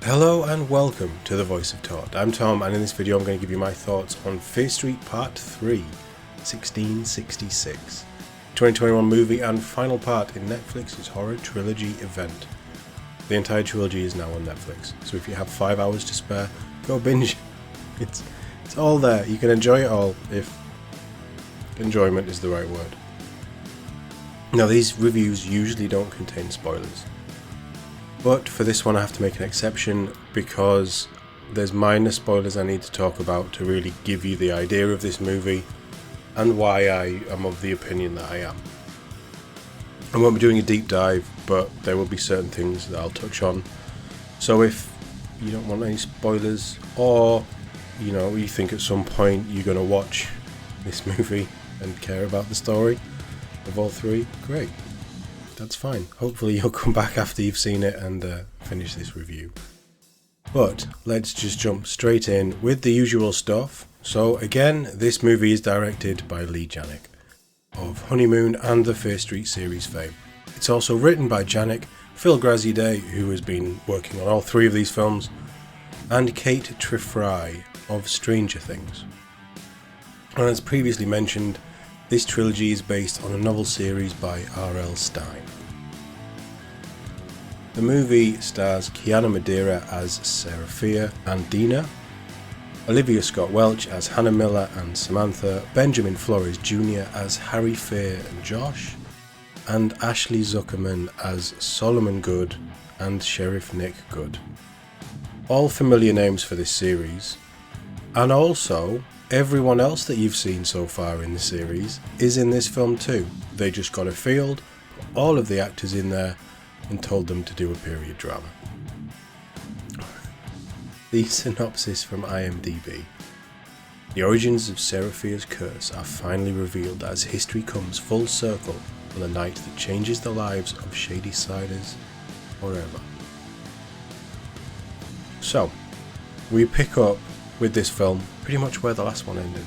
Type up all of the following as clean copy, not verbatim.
Hello and welcome to the Voice of TOD. I'm Tom, and in this video I'm going to give you my thoughts on Fear Street Part 3, 1666. 2021 movie and final part in Netflix's horror trilogy event. The entire trilogy is now on Netflix, so if you have 5 hours to spare, go binge. It's all there. You can enjoy it all, if enjoyment is the right word. Now, these reviews usually don't contain spoilers, but for this one I have to make an exception because there's minor spoilers I need to talk about to really give you the idea of this movie and why I am of the opinion that I am. I won't be doing a deep dive, but there will be certain things that I'll touch on. So if you don't want any spoilers, or you think at some point you're going to watch this movie and care about the story of all three, great. That's fine. Hopefully you'll come back after you've seen it and finish this review. But let's just jump straight in with the usual stuff. So again, this movie is directed by Lee Janik of Honeymoon and the Fear Street series fame. It's also written by Janik, Phil Graziadei, who has been working on all three of these films, and Kate Trifry of Stranger Things. And as previously mentioned, this trilogy is based on a novel series by R.L. Stine. The movie stars Kiana Madeira as Seraphia and Dina, Olivia Scott Welch as Hannah Miller and Samantha, Benjamin Flores Jr. as Harry Fair and Josh, and Ashley Zuckerman as Solomon Good and Sheriff Nick Good. All familiar names for this series, and also everyone else that you've seen so far in the series is in this film too. They just got a field, put all of the actors in there, and told them to do a period drama. The synopsis from IMDb. The origins of Seraphia's curse are finally revealed as history comes full circle on the night that changes the lives of Shadysiders forever. So, we pick up with this film pretty much where the last one ended,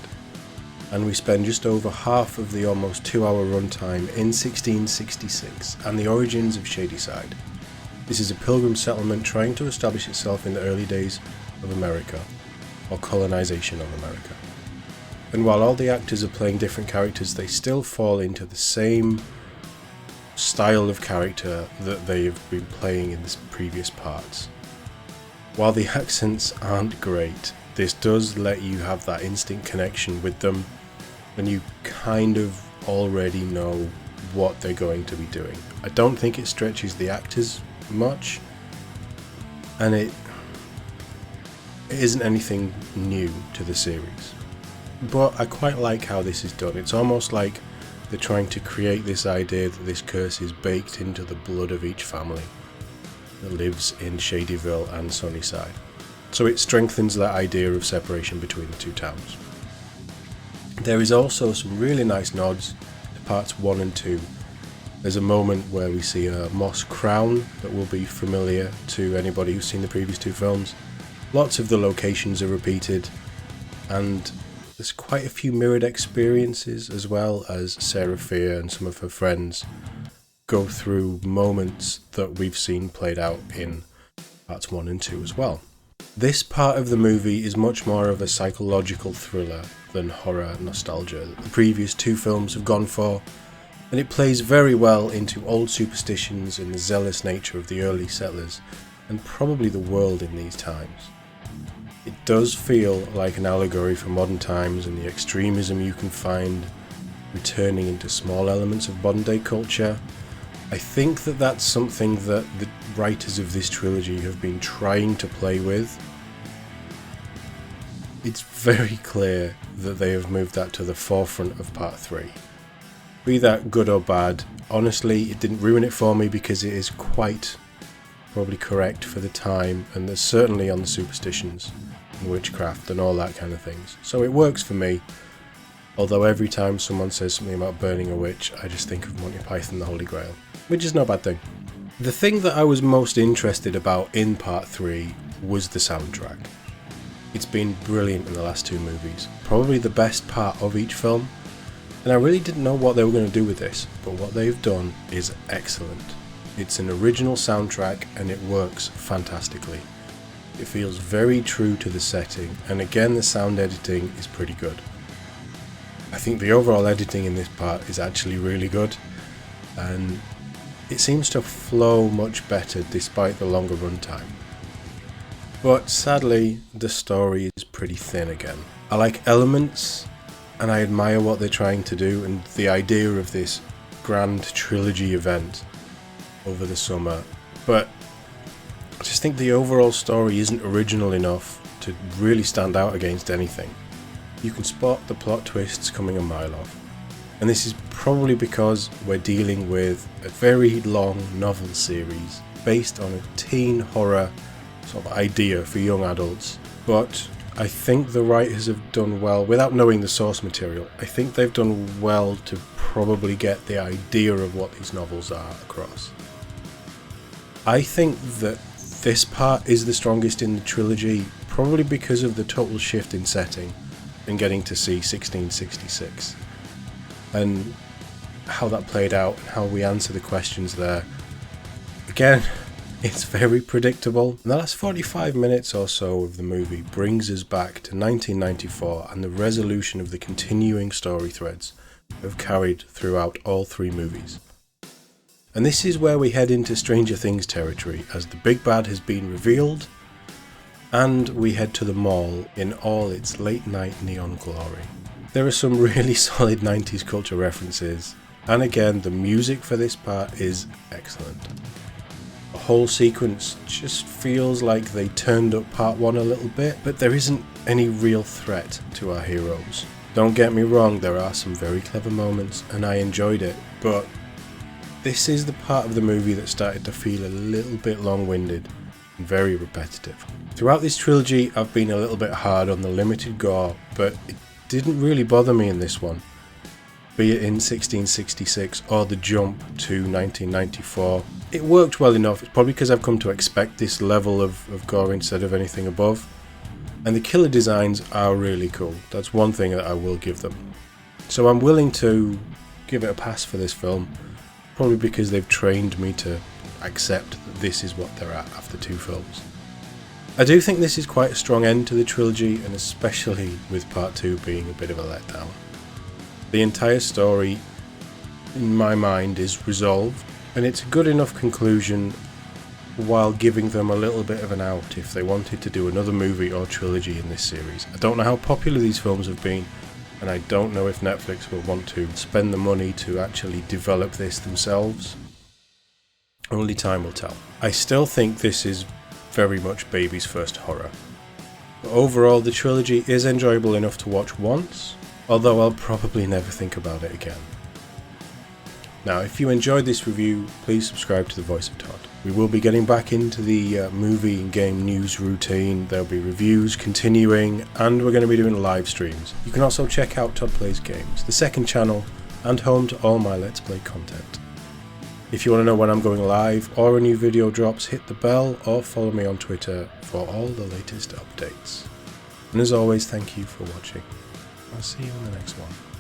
and we spend just over half of the almost 2-hour runtime in 1666 and the origins of Shadyside. This is a pilgrim settlement trying to establish itself in the early days of America, or colonization of America. And while all the actors are playing different characters, they still fall into the same style of character that they have been playing in the previous parts. While the accents aren't great, this does let you have that instant connection with them, and you kind of already know what they're going to be doing. I don't think it stretches the actors much, and it isn't anything new to the series. But I quite like how this is done. It's almost like they're trying to create this idea that this curse is baked into the blood of each family that lives in Shadyville and Sunnyside. So it strengthens that idea of separation between the two towns. There is also some really nice nods to parts 1 and 2. There's a moment where we see a moss crown that will be familiar to anybody who's seen the previous two films. Lots of the locations are repeated, and there's quite a few mirrored experiences, as well as Seraphia and some of her friends go through moments that we've seen played out in parts 1 and 2 as well. This part of the movie is much more of a psychological thriller than horror nostalgia that the previous two films have gone for, and it plays very well into old superstitions and the zealous nature of the early settlers, and probably the world in these times. It does feel like an allegory for modern times and the extremism you can find returning into small elements of modern day culture. I think that that's something that the writers of this trilogy have been trying to play with. It's very clear that they have moved that to the forefront of part 3. Be that good or bad, honestly, it didn't ruin it for me because it is quite probably correct for the time, and there's certainly on the superstitions and witchcraft and all that kind of things. So it works for me. Although every time someone says something about burning a witch, I just think of Monty Python the Holy Grail, which is no bad thing. The thing that I was most interested about in part 3 was the soundtrack. It's been brilliant in the last two movies, probably the best part of each film, and I really didn't know what they were going to do with this, but what they've done is excellent. It's an original soundtrack and it works fantastically. It feels very true to the setting, and again the sound editing is pretty good. I think the overall editing in this part is actually really good, and it seems to flow much better despite the longer runtime. But sadly, the story is pretty thin again. I like elements, and I admire what they're trying to do, and the idea of this grand trilogy event over the summer, but I just think the overall story isn't original enough to really stand out against anything. You can spot the plot twists coming a mile off, and this is probably because we're dealing with a very long novel series based on a teen horror sort of idea for young adults. But I think the writers have done well, without knowing the source material, I think they've done well to probably get the idea of what these novels are across. I think that this part is the strongest in the trilogy, probably because of the total shift in setting and getting to see 1666 and how that played out and how we answer the questions there. Again, it's very predictable. The last 45 minutes or so of the movie brings us back to 1994 and the resolution of the continuing story threads have carried throughout all three movies. And this is where we head into Stranger Things territory, as the big bad has been revealed, and we head to the mall in all its late night neon glory. There are some really solid 90s culture references, and again the music for this part is excellent. The whole sequence just feels like they turned up part 1 a little bit, but there isn't any real threat to our heroes. Don't get me wrong, there are some very clever moments and I enjoyed it, but this is the part of the movie that started to feel a little bit long-winded and very repetitive. Throughout this trilogy I've been a little bit hard on the limited gore, but it didn't really bother me in this one. Be it in 1666 or the jump to 1994, it worked well enough. It's probably because I've come to expect this level of gore instead of anything above. And the killer designs are really cool. That's one thing that I will give them. So I'm willing to give it a pass for this film, probably because they've trained me to accept that this is what they're at after 2 films. I do think this is quite a strong end to the trilogy, and especially with part 2 being a bit of a letdown. The entire story, in my mind, is resolved, and it's a good enough conclusion while giving them a little bit of an out if they wanted to do another movie or trilogy in this series. I don't know how popular these films have been, and I don't know if Netflix will want to spend the money to actually develop this themselves. Only time will tell. I still think this is very much baby's first horror. But overall, the trilogy is enjoyable enough to watch once, although I'll probably never think about it again. Now, if you enjoyed this review, please subscribe to the Voice of TOD. We will be getting back into the movie and game news routine. There'll be reviews continuing, and we're going to be doing live streams. You can also check out Todd Plays Games, the second channel, and home to all my Let's Play content. If you want to know when I'm going live or a new video drops, hit the bell or follow me on Twitter for all the latest updates. And as always, thank you for watching. I'll see you in the next one.